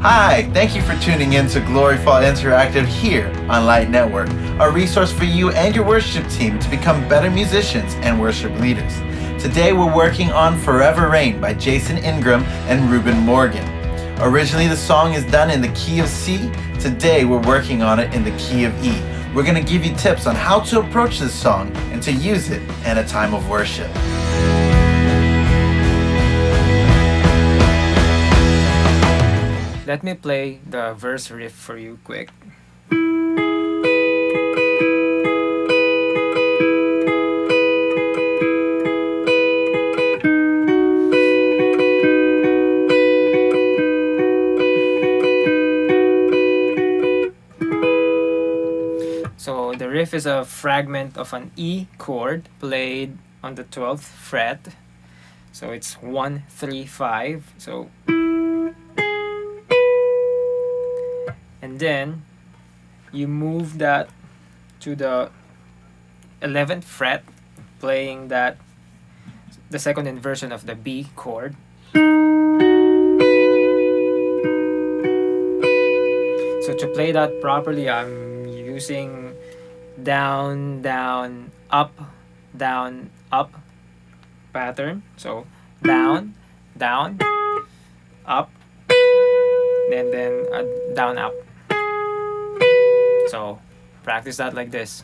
Hi, thank you for tuning in to Gloryfall Interactive here on Light Network, a resource for you and your worship team to become better musicians and worship leaders. Today we're working on Forever Rain by Jason Ingram and Ruben Morgan. Originally the song is done in the key of C. Today we're working on it in the key of E. We're going to give you tips on how to approach this song and to use it in a time of worship. Let me play the verse riff for you quick. So the riff is a fragment of an E chord played on the 12th fret. So it's 1, 3, 5. So and then you move that to the 11th fret, playing that the second inversion of the B chord. So to play that properly, I'm using down, down, up pattern. So down, down, up, and then down, up. So practice that like this.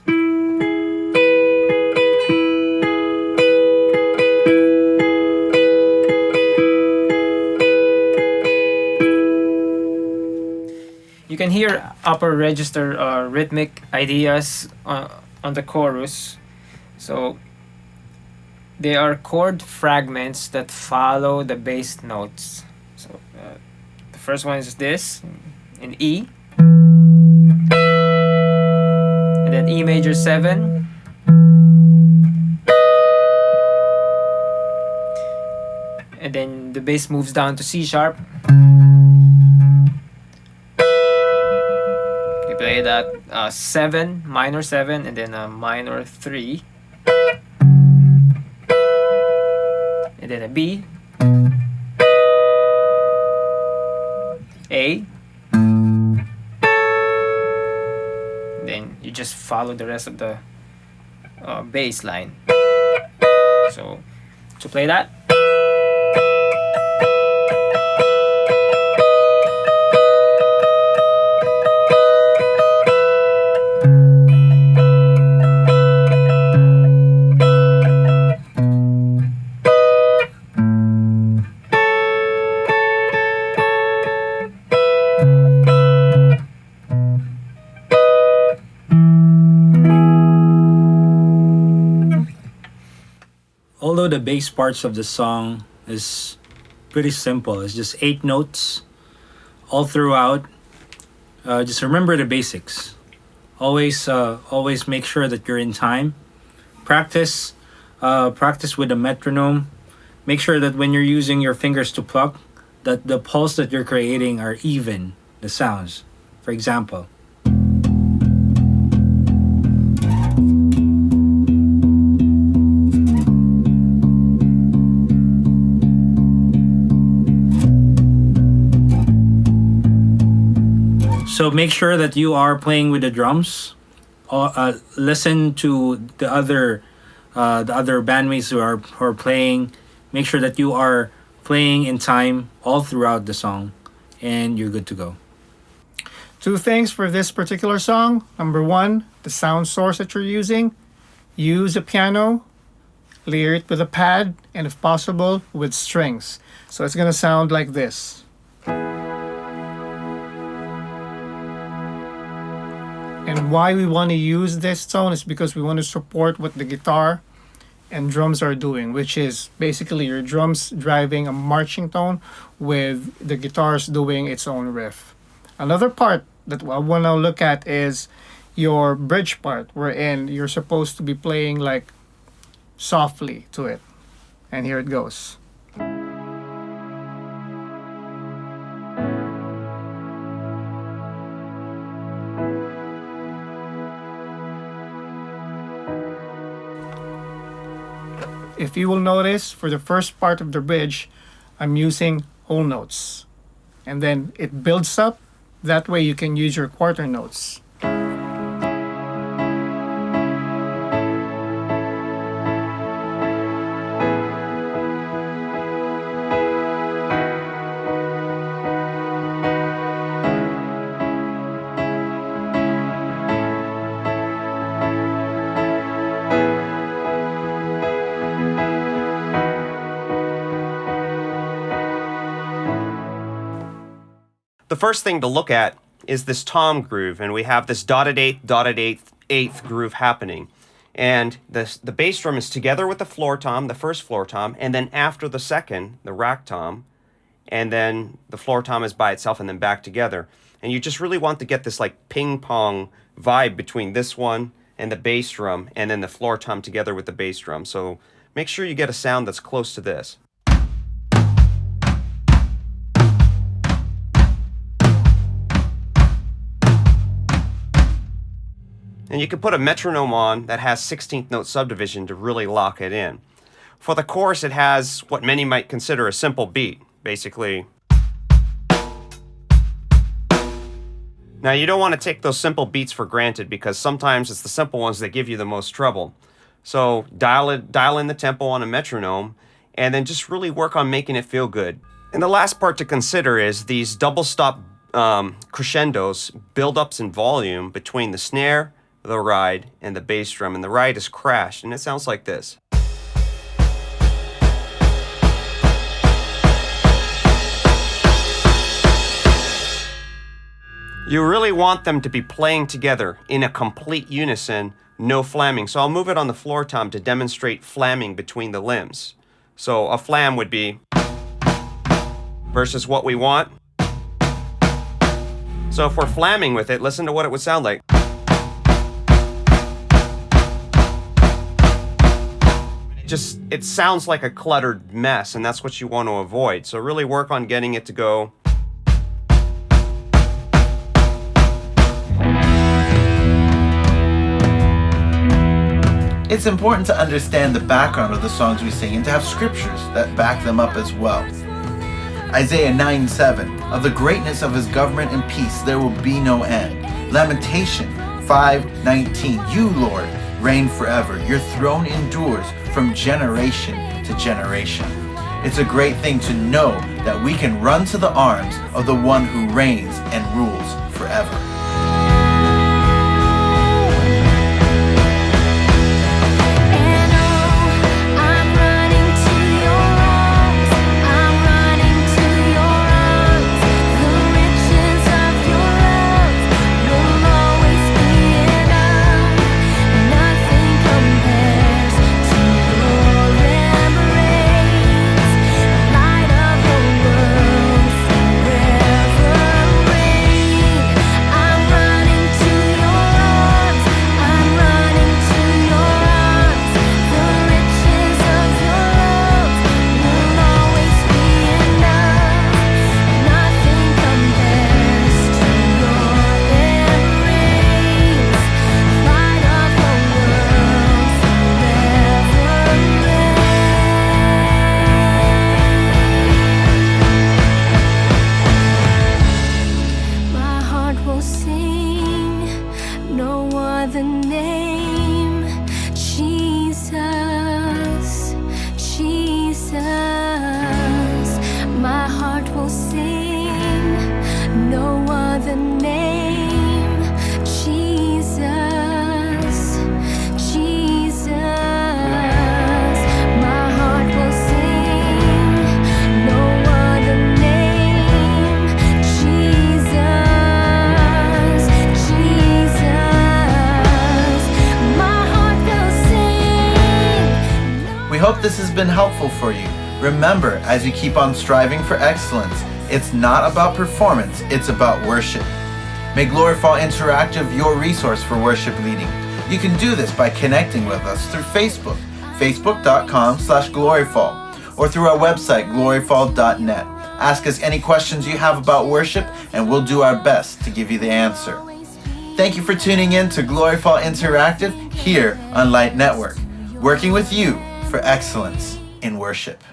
You can hear upper register rhythmic ideas on the chorus. So they are chord fragments that follow the bass notes. So the first one is this in E. Then E major 7, and then the bass moves down to C sharp. You play that 7, minor 7, and then a minor 3, and then a B, A. Then you just follow the rest of the bass line. So to play that, although the bass parts of the song is pretty simple, it's just 8 notes all throughout. Just remember the basics. Always make sure that you're in time. Practice with a metronome. Make sure that when you're using your fingers to pluck, that the pulse that you're creating are even, the sounds. For example, so make sure that you are playing with the drums. Listen to the other bandmates who are playing. Make sure that you are playing in time all throughout the song, and you're good to go. 2 things for this particular song. Number 1, the sound source that you're using. Use a piano, layer it with a pad, and if possible, with strings. So it's gonna sound like this. And why we want to use this tone is because we want to support what the guitar and drums are doing, which is basically your drums driving a marching tone with the guitars doing its own riff. Another part that I want to look at is your bridge part, wherein you're supposed to be playing like softly to it. And here it goes. If you will notice, for the first part of the bridge, I'm using whole notes. and then it builds up. That way you can use your quarter notes. The first thing to look at is this tom groove, and we have this dotted eighth groove happening. And the bass drum is together with the floor tom, the first floor tom, and then after the second, the rack tom, and then the floor tom is by itself and then back together. And you just really want to get this like ping pong vibe between this one and the bass drum, and then the floor tom together with the bass drum. So make sure you get a sound that's close to this. And you can put a metronome on that has 16th note subdivision to really lock it in. For the chorus, it has what many might consider a simple beat, basically. Now, you don't want to take those simple beats for granted, because sometimes it's the simple ones that give you the most trouble. So dial in the tempo on a metronome, and then just really work on making it feel good. And the last part to consider is these double stop crescendos, build-ups in volume between the snare, the ride, and the bass drum, and the ride is crashed, and it sounds like this. You really want them to be playing together in a complete unison, no flamming. So I'll move it on the floor tom to demonstrate flamming between the limbs. So a flam would be versus what we want. So if we're flamming with it, listen to what it would sound like. It sounds like a cluttered mess, and that's what you want to avoid. So really work on getting it to go. It's important to understand the background of the songs we sing and to have scriptures that back them up as well. Isaiah 9:7, of the greatness of his government and peace there will be no end. Lamentation 5:19, you, Lord, reign forever. Your throne endures from generation to generation. It's a great thing to know that we can run to the arms of the one who reigns and rules forever. Hope this has been helpful for you. Remember, as you keep on striving for excellence, it's not about performance, it's about worship. Make Gloryfall Interactive your resource for worship leading. You can do this by connecting with us through Facebook, facebook.com/gloryfall, or through our website, gloryfall.net. Ask us any questions you have about worship, and we'll do our best to give you the answer. Thank you for tuning in to Gloryfall Interactive here on Light Network, working with you for excellence in worship.